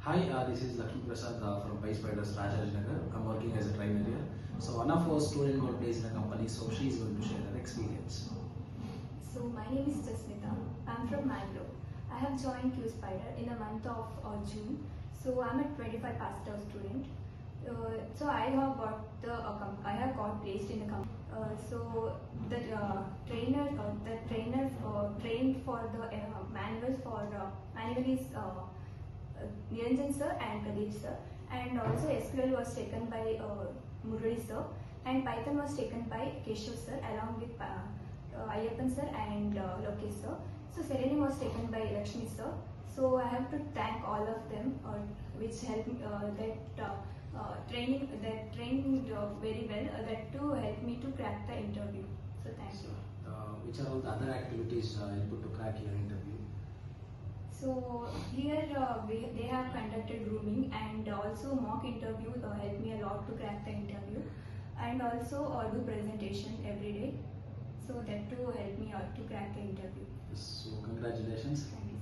Hi, this is Lucky Prasad from PySpiders Rajajinagar. I'm working as a trainer here. So one of our students got placed in a company, so she is going to share her experience. So my name is Jasmitha. I'm from Mangalore. I have joined PySpiders in the month of June. So I'm a 25 passed out student. So I have got placed in the company. So the trainer trained for the manual is Niranjan sir and Pradeep sir, and also SQL was taken by Murali sir, and Python was taken by Keshav sir along with Ayyappan sir and Lokesh sir. So Selenium was taken by Lakshmi sir. So I have to thank all of them, which helped me trained very well. That to help me to crack the interview. So thank you. Which are all the other activities input to crack your interview? So here they have conducted grooming, and also mock interview helped me a lot to crack the interview, and also do presentation every day. So that too helped me out to crack the interview. So congratulations. Thank you.